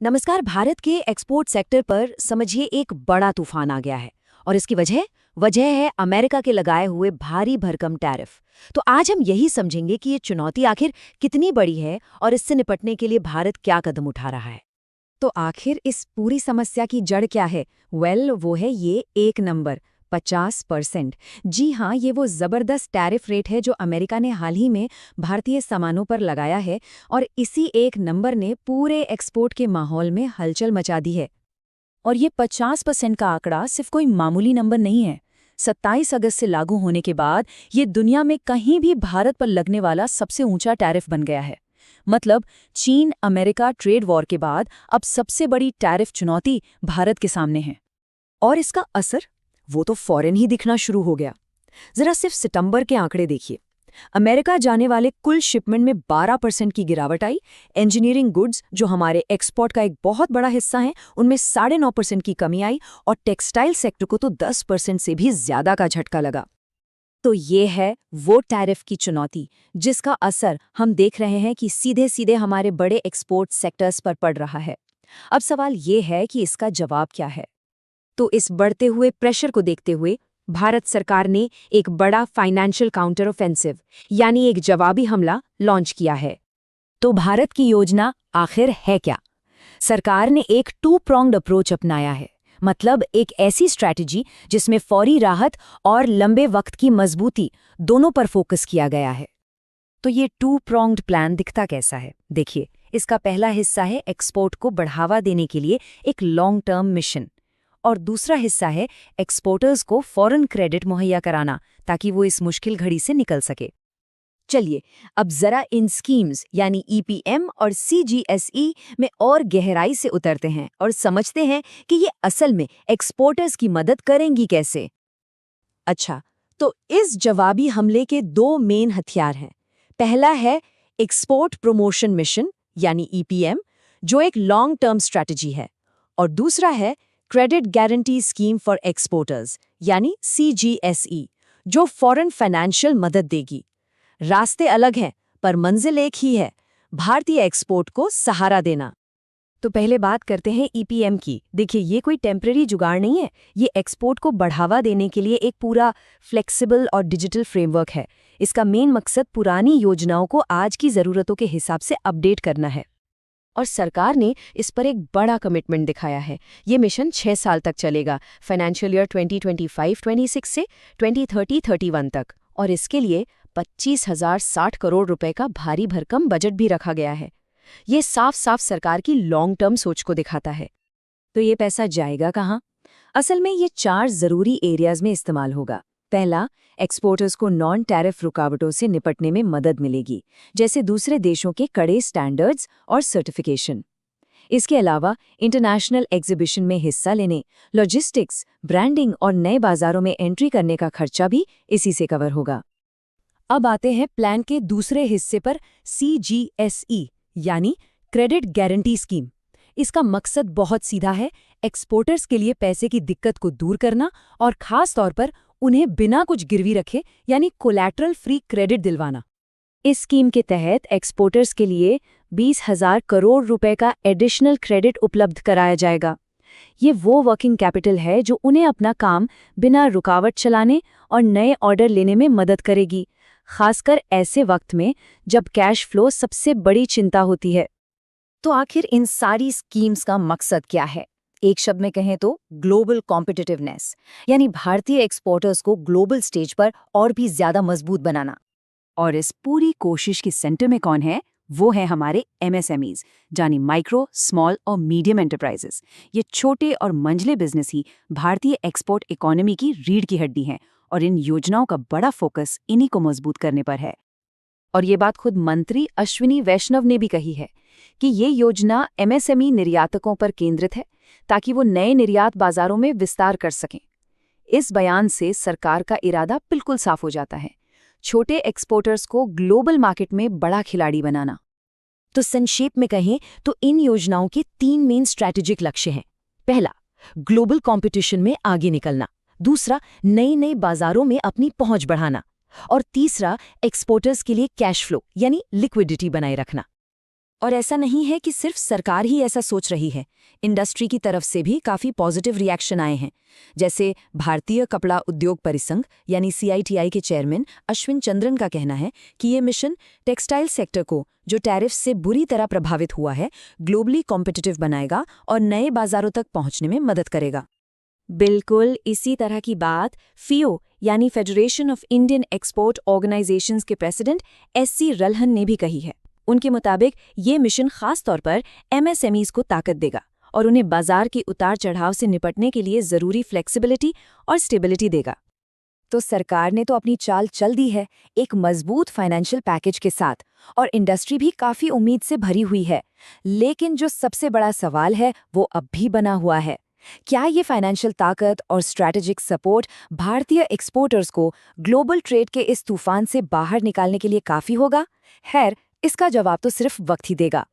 नमस्कार। भारत के export sector पर समझिए एक बड़ा तूफान आ गया है और इसकी वजह वजह है अमेरिका के लगाए हुए भारी भरकम टैरिफ। तो आज हम यही समझेंगे कि ये चुनौती आखिर कितनी बड़ी है और इससे निपटने के लिए भारत क्या कदम उठा रहा है। तो आखिर इस पूरी समस्या की जड़ क्या है? वो है ये एक नंबर 50%। जी हाँ, ये वो ज़बरदस्त टैरिफ रेट है जो अमेरिका ने हाल ही में भारतीय सामानों पर लगाया है और इसी एक नंबर ने पूरे एक्सपोर्ट के माहौल में हलचल मचा दी है। और ये 50% का आंकड़ा सिर्फ कोई मामूली नंबर नहीं है। 27 अगस्त से लागू होने के बाद ये दुनिया में कहीं भी भारत पर लगने वाला सबसे ऊंचा टैरिफ बन गया है। मतलब चीन अमेरिका ट्रेड वॉर के बाद अब सबसे बड़ी टैरिफ चुनौती भारत के सामने है। और इसका असर वो तो फौरन ही दिखना शुरू हो गया। जरा सिर्फ सितंबर के आंकड़े देखिए। अमेरिका जाने वाले कुल शिपमेंट में 12% की गिरावट आई। इंजीनियरिंग गुड्स, जो हमारे एक्सपोर्ट का एक बहुत बड़ा हिस्सा है, उनमें 9.5% की कमी आई और टेक्सटाइल सेक्टर को तो 10% से भी ज्यादा का झटका लगा। तो ये है वो टैरिफ की चुनौती जिसका असर हम देख रहे हैं कि सीधे सीधे हमारे बड़े एक्सपोर्ट सेक्टर्स पर पड़ रहा है। अब सवाल ये है कि इसका जवाब क्या है। तो इस बढ़ते हुए प्रेशर को देखते हुए भारत सरकार ने एक बड़ा फाइनेंशियल काउंटर ऑफेंसिव यानी एक जवाबी हमला लॉन्च किया है। तो भारत की योजना आखिर है क्या? सरकार ने एक टू प्रोंग्ड अप्रोच अपनाया है। मतलब एक ऐसी स्ट्रैटेजी जिसमें फौरी राहत और लंबे वक्त की मजबूती दोनों पर फोकस किया गया है। तो ये टू प्रोंग्ड प्लान दिखता कैसा है? देखिए, इसका पहला हिस्सा है एक्सपोर्ट को बढ़ावा देने के लिए एक लॉन्ग टर्म मिशन, और दूसरा हिस्सा है एक्सपोर्टर्स को फॉरेन क्रेडिट मुहैया कराना ताकि वो इस मुश्किल घड़ी से निकल सके। चलिए अब जरा इन स्कीम्स यानी ईपीएम और सीजीएसई में और गहराई से उतरते हैं और समझते हैं कि ये असल में एक्सपोर्टर्स की मदद करेंगी कैसे। अच्छा, तो इस जवाबी हमले के दो मेन हथियार हैं। पहला है एक्सपोर्ट प्रमोशन मिशन यानी ईपीएम, जो एक लॉन्ग टर्म स्ट्रैटेजी है, और दूसरा है credit guarantee scheme for exporters यानी सीजीएसई, जो फॉरेन फाइनेंशियल मदद देगी। रास्ते अलग हैं पर मंजिल एक ही है, भारतीय एक्सपोर्ट को सहारा देना। तो पहले बात करते हैं ईपीएम की। देखिए, ये कोई टेम्पररी जुगाड़ नहीं है। ये एक्सपोर्ट को बढ़ावा देने के लिए एक पूरा फ्लेक्सिबल और डिजिटल फ्रेमवर्क है। इसका मेन मकसद पुरानी योजनाओं को आज की ज़रूरतों के हिसाब से अपडेट करना है, और सरकार ने इस पर एक बड़ा कमिटमेंट दिखाया है। ये मिशन 6 साल तक चलेगा, फाइनेंशियल ईयर 2025-26 से 2030-31 तक, और इसके लिए 25,060 करोड़ रुपए का भारी भरकम बजट भी रखा गया है। ये साफ साफ सरकार की लॉन्ग टर्म सोच को दिखाता है। तो ये पैसा जाएगा कहाँ? असल में ये 4 ज़रूरी एरियाज में इस्तेमाल होगा। पहला, एक्सपोर्टर्स को नॉन टैरिफ रुकावटों से निपटने में मदद मिलेगी, जैसे दूसरे देशों के कड़े स्टैंडर्ड्स और सर्टिफिकेशन। इसके अलावा इंटरनेशनल एग्जीबिशन में हिस्सा लेने, लॉजिस्टिक्स, ब्रांडिंग और नए बाजारों में एंट्री करने का खर्चा भी इसी से कवर होगा। अब आते हैं प्लान के दूसरे हिस्से पर, सीजीएसई यानी क्रेडिट गारंटी स्कीम। इसका मकसद बहुत सीधा है, एक्सपोर्टर्स के लिए पैसे की दिक्कत को दूर करना और खास तौर पर उन्हें बिना कुछ गिरवी रखे यानी कोलैटरल फ्री क्रेडिट दिलवाना। इस स्कीम के तहत एक्सपोर्टर्स के लिए 20,000 करोड़ रुपए का एडिशनल क्रेडिट उपलब्ध कराया जाएगा। ये वो वर्किंग कैपिटल है जो उन्हें अपना काम बिना रुकावट चलाने और नए ऑर्डर लेने में मदद करेगी, खासकर ऐसे वक्त में जब कैश फ्लो सबसे बड़ी चिंता होती है। तो आखिर इन सारी स्कीम्स का मकसद क्या है? एक शब्द में कहें तो ग्लोबल कॉम्पिटिटिवनेस, यानी भारतीय एक्सपोर्टर्स को ग्लोबल स्टेज पर और भी ज्यादा मजबूत बनाना। और इस पूरी कोशिश के सेंटर में कौन है? वो है हमारे एमएसएमईज, यानी माइक्रो, स्मॉल और मीडियम एंटरप्राइजेस। ये छोटे और मंझले बिजनेस ही भारतीय एक्सपोर्ट इकोनॉमी की रीढ़ की हड्डी हैं, और इन योजनाओं का बड़ा फोकस इन्हीं को मजबूत करने पर है। और ये बात खुद मंत्री अश्विनी वैष्णव ने भी कही है कि ये योजना एमएसएमई निर्यातकों पर केंद्रित है ताकि वो नए निर्यात बाजारों में विस्तार कर सकें। इस बयान से सरकार का इरादा बिल्कुल साफ हो जाता है, छोटे एक्सपोर्टर्स को ग्लोबल मार्केट में बड़ा खिलाड़ी बनाना। तो संक्षेप में कहें तो इन योजनाओं के 3 मेन स्ट्रैटेजिक लक्ष्य हैं। पहला, ग्लोबल कंपटीशन में आगे निकलना। दूसरा, नए बाजारों में अपनी पहुंच बढ़ाना। और तीसरा, एक्सपोर्टर्स के लिए कैश फ्लो यानी लिक्विडिटी बनाए रखना। और ऐसा नहीं है कि सिर्फ सरकार ही ऐसा सोच रही है, इंडस्ट्री की तरफ से भी काफ़ी पॉजिटिव रिएक्शन आए हैं। जैसे भारतीय कपड़ा उद्योग परिसंघ यानी CITI के चेयरमैन अश्विन चंद्रन का कहना है कि ये मिशन टेक्सटाइल सेक्टर को, जो टैरिफ से बुरी तरह प्रभावित हुआ है, ग्लोबली कॉम्पिटिटिव बनाएगा और नए बाजारों तक पहुंचने में मदद करेगा। बिल्कुल इसी तरह की बात FIO यानी federation of Indian export organisations के प्रेसिडेंट SC रल्हन ने भी कही है। उनके मुताबिक ये मिशन खास तौर पर MSMEs को ताकत देगा और उन्हें बाजार के उतार चढ़ाव से निपटने के लिए ज़रूरी फ्लेक्सिबिलिटी और स्टेबिलिटी देगा। तो सरकार ने तो अपनी चाल चल दी है, एक मजबूत फाइनेंशियल पैकेज के साथ, और इंडस्ट्री भी काफ़ी उम्मीद से भरी हुई है। लेकिन जो सबसे बड़ा सवाल है वो अब भी बना हुआ है। क्या ये फाइनेंशियल ताकत और स्ट्रैटेजिक सपोर्ट भारतीय एक्सपोर्टर्स को ग्लोबल ट्रेड के इस तूफान से बाहर निकालने के लिए काफ़ी होगा? खैर, इसका जवाब तो सिर्फ वक्त ही देगा।